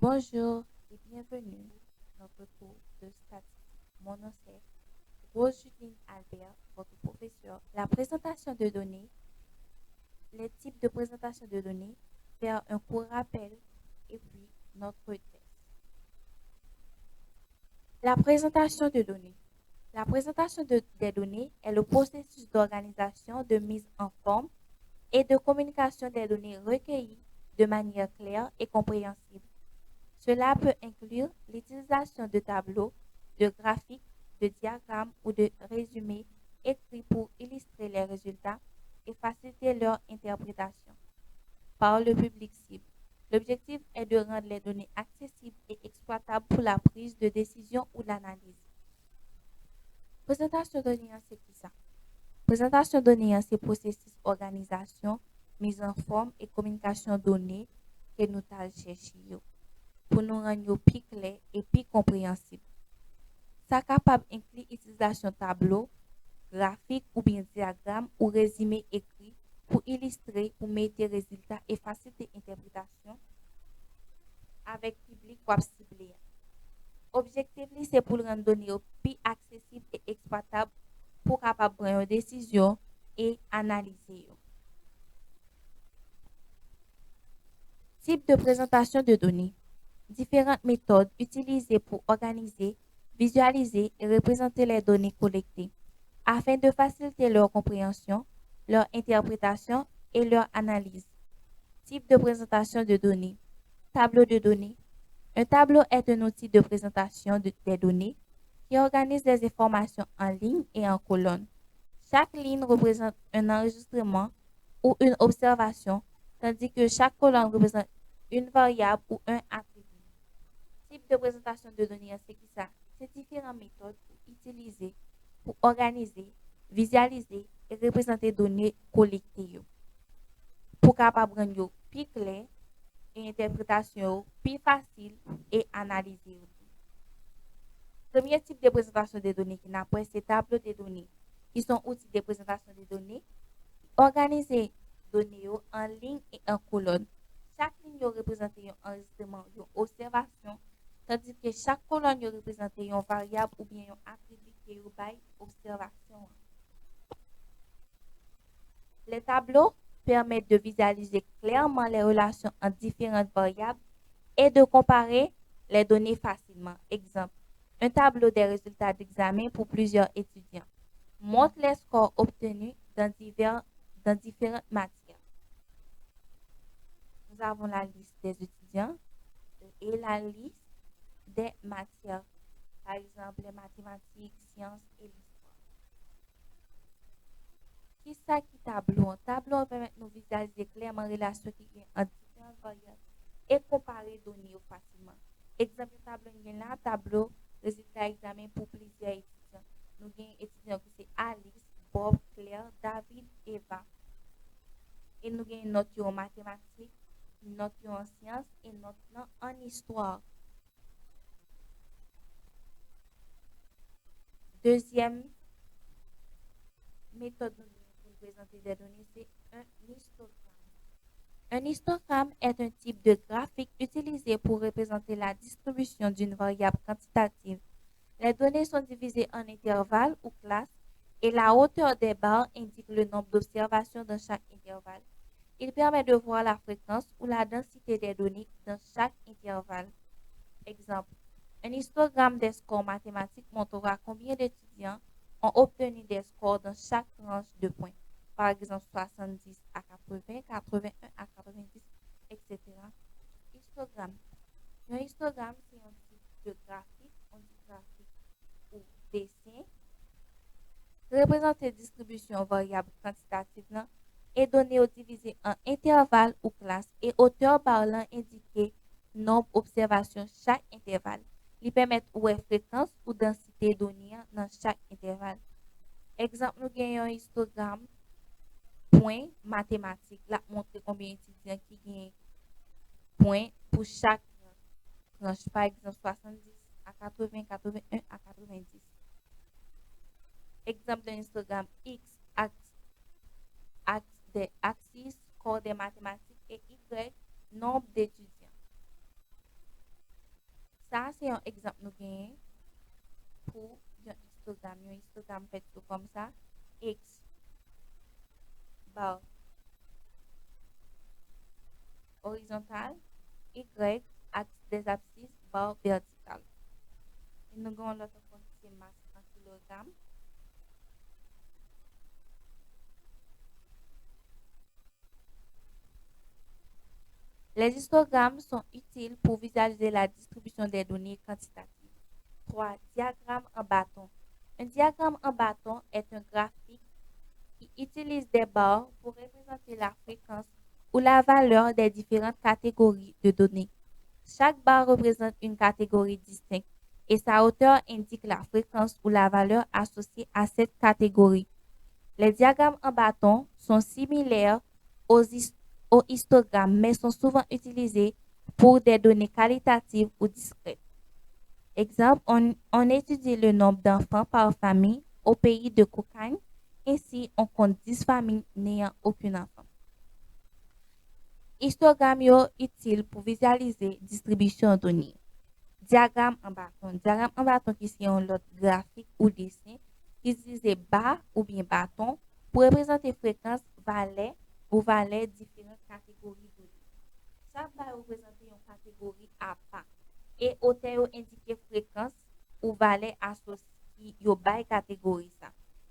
Bonjour et bienvenue à notre cours de statistique. Mon nom c'est Rose-Juline Albert, votre professeur. La présentation de données, les types de présentation de données, faire un court rappel et puis notre test. La présentation de données. La présentation des données est le processus d'organisation, de mise en forme et de communication des données recueillies de manière claire et compréhensible. Cela peut inclure l'utilisation de tableaux, de graphiques, de diagrammes ou de résumés écrits pour illustrer les résultats et faciliter leur interprétation par le public cible. L'objectif est de rendre les données accessibles et exploitables pour la prise de décision ou l'analyse. Présentation de données, c'est qui ça? Présentation de données, c'est processus organisation, mise en forme et communication de données que nous allons chercher pour nous rendre plus clair et plus compréhensible. Ça capable inclure utilisation tableau, graphique ou bien diagramme ou résumé écrit pour illustrer ou mettre des résultats et faciliter l'interprétation avec public ou ciblé. Objectif c'est pour rendre données plus accessible et exploitable pour capable prendre une décision et analyser. Type de présentation de données. Différentes méthodes utilisées pour organiser, visualiser et représenter les données collectées afin de faciliter leur compréhension, leur interprétation et leur analyse. Type de présentation de données. Tableau de données. Un tableau est un outil de présentation des données qui organise les informations en ligne et en colonne. Chaque ligne représente un enregistrement ou une observation, tandis que chaque colonne représente une variable ou un attribut. Type de présentation de données, c'est qui ça? C'est différentes méthodes utilisées pour organiser, visualiser et représenter données collectées pour capable rendre plus clair et interprétation plus facile et analyser. Premier type de présentation de données qui n'a pas c'est tableau de données qui sont outils de présentation de données organiser données en ligne et en colonne. Chaque ligne représente un enregistrement, une observation, tandis que chaque colonne représente une variable ou bien un attribut qui est une observation. Les tableaux permettent de visualiser clairement les relations entre différentes variables et de comparer les données facilement. Exemple, un tableau des résultats d'examen pour plusieurs étudiants montre les scores obtenus dans différentes matières. Nous avons la liste des étudiants et la liste des matières, par exemple les mathématiques, sciences et l'histoire. Qui ça qui tableau? Un tableau permet de nous visualiser clairement les relations qui y a entre différentes variables et comparer données facilement. Exemple, tableau, nous avons là tableau résultat examen pour plusieurs étudiants. Nous avons étudiants qui c'est Alice, Bob, Claire, David, Eva. Et nous avons une note en mathématiques, une note en sciences et une note en histoire. Deuxième méthode pour présenter des données, c'est un histogramme. Un histogramme est un type de graphique utilisé pour représenter la distribution d'une variable quantitative. Les données sont divisées en intervalles ou classes et la hauteur des barres indique le nombre d'observations dans chaque intervalle. Il permet de voir la fréquence ou la densité des données dans chaque intervalle. Exemple, un histogramme des scores mathématiques montrera combien d'étudiants ont obtenu des scores dans chaque tranche de points. Par exemple, 70 à 80, 81 à 90, etc. Histogramme. Un histogramme, c'est un type de graphique, on dit graphique ou dessin, représenter distribution variable quantitative et données divisées en intervalles ou classes et hauteur par l'an indiqué nombre d'observations chaque intervalle. Ils permettent ou fréquence ou densité données dans chaque intervalle. Exemple, nous gagnons un histogramme point mathématique. Là, montrer combien d'étudiants qui gagnent point pour chaque tranche. Par exemple, 70 à 80, 81 à 90. Exemple d'un histogramme X, axe des axes, score des mathématiques et Y, nombre d'étudiants. c'est un exemple nous gagnons pour un histogramme. Un histogramme fait tout comme ça. X bar horizontal, Y axe des abscisses bar vertical. Et nous avons l'autre quantité masse en kilogrammes. Les histogrammes sont utiles pour visualiser la distribution des données quantitatives. 3. Diagramme en bâton. Un diagramme en bâton est un graphique qui utilise des barres pour représenter la fréquence ou la valeur des différentes catégories de données. Chaque barre représente une catégorie distincte et sa hauteur indique la fréquence ou la valeur associée à cette catégorie. Les diagrammes en bâton sont similaires aux histogrammes mais sont souvent utilisés pour des données qualitatives ou discrètes. Exemple, on étudie le nombre d'enfants par famille au pays de Cocagne. Ainsi, on compte 10 familles n'ayant aucun enfant. Histogramme est utile pour visualiser distribution de données. Diagramme en bâton. Diagramme en bâton qui est un autre graphique ou dessin qui utilise barre ou bien bâton pour représenter fréquence, valet ou valet différentes catégories de données. Chaque barre représente une catégorie à part et hauteur indique fréquence ou valet associée aux barres catégorie ça.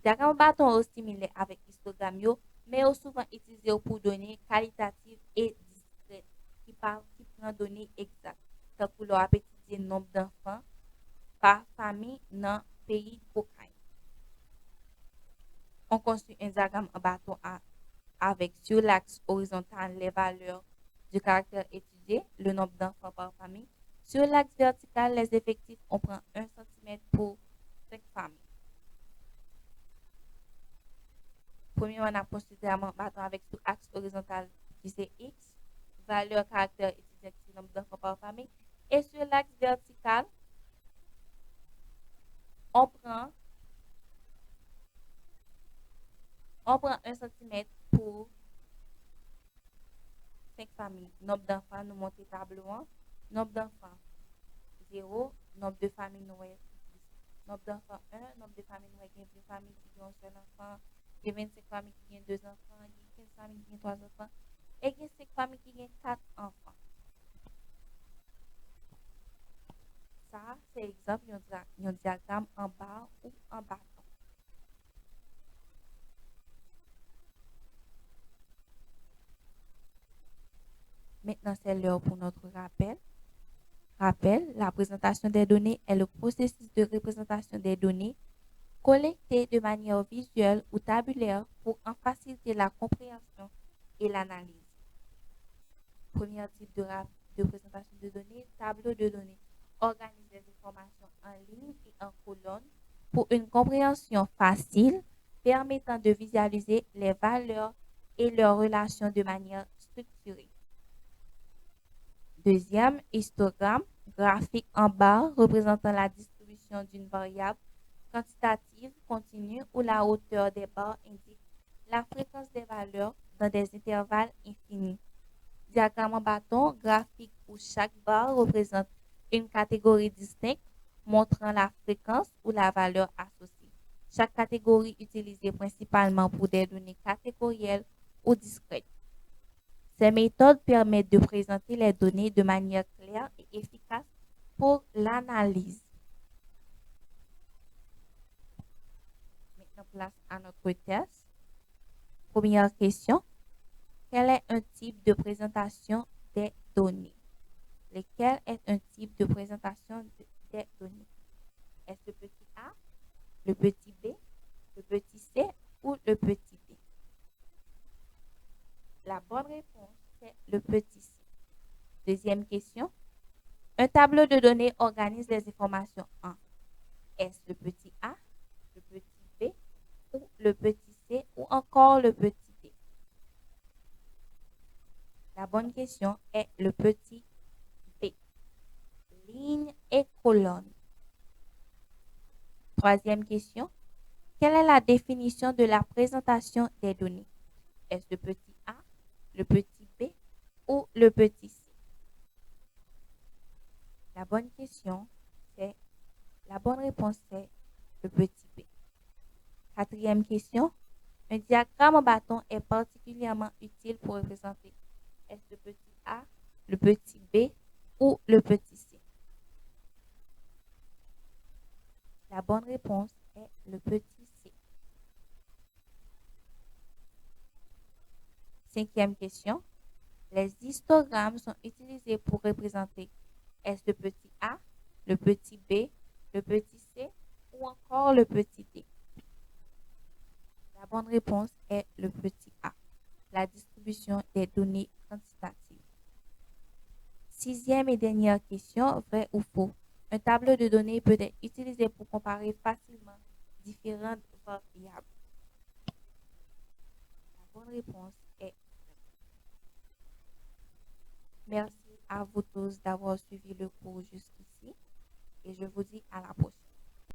Diagramme bâton est similaire avec histogramme mais est souvent utilisé pour données qualitatives et discrètes qui prend données exactes. Donc, pour leur étudier le nombre d'enfants par famille dans le pays Cocagne. On construit un diagramme en bâton avec sur l'axe horizontal les valeurs du caractère étudié, le nombre d'enfants par famille. Sur l'axe vertical, les effectifs, on prend 1 cm pour 5 familles. Premièrement, on a construit un diagramme en bâton avec sur l'axe horizontal qui c'est X, valeur caractère étudié, le nombre d'enfants par famille. Et sur l'axe vertical, on prend 1 cm pour 5 familles. Nombre d'enfants, nous montons tableau 1. Nombre d'enfants, 0. Nombre de familles, nous avons 10. Nombre d'enfants, 1. Nombre de familles, nous avons 2 familles qui ont un seul enfant. Il y a 25 familles qui ont 2 enfants. Il y a 15 familles qui ont 3 enfants. Et il y a 5 familles qui ont 4 enfants. Ça, c'est exemple d'un diagramme en barre ou en bâton. Maintenant, c'est l'heure pour notre rappel. Rappel, la présentation des données est le processus de représentation des données collectées de manière visuelle ou tabulaire pour en faciliter la compréhension et l'analyse. Premier type de présentation de données, tableau de données. Organise les informations en ligne et en colonne pour une compréhension facile permettant de visualiser les valeurs et leurs relations de manière structurée. Deuxième, histogramme, graphique en barre représentant la distribution d'une variable quantitative continue où la hauteur des barres indique la fréquence des valeurs dans des intervalles infinis. Diagramme en bâton, graphique où chaque barre représente une catégorie distincte montrant la fréquence ou la valeur associée. Chaque catégorie utilisée principalement pour des données catégorielles ou discrètes. Ces méthodes permettent de présenter les données de manière claire et efficace pour l'analyse. Maintenant, place à notre test. Première question. Quel est un type de présentation des données? Lequel est un type de présentation des données? Est-ce le petit A, le petit B, le petit C ou le petit D? La bonne réponse, c'est le petit C. Deuxième question. Un tableau de données organise les informations en est-ce le petit A, le petit B ou le petit C ou encore le petit D? La bonne question est le petit B. Ligne et colonne. Troisième question. Quelle est la définition de la présentation des données? Est-ce le petit A, le petit B ou le petit C? La bonne question, c'est, la bonne réponse, c'est le petit b. Quatrième question, un diagramme en bâton est particulièrement utile pour représenter est-ce le petit a, le petit b ou le petit c. La bonne réponse est le petit c. Cinquième question, les histogrammes sont utilisés pour représenter est-ce le petit a, le petit b, le petit c ou encore le petit d. La bonne réponse est le petit a, la distribution des données quantitatives. Sixième et dernière question, vrai ou faux. Un tableau de données peut être utilisé pour comparer facilement différentes variables. La bonne réponse est vrai. Merci à vous tous d'avoir suivi le cours jusqu'ici et je vous dis à la prochaine.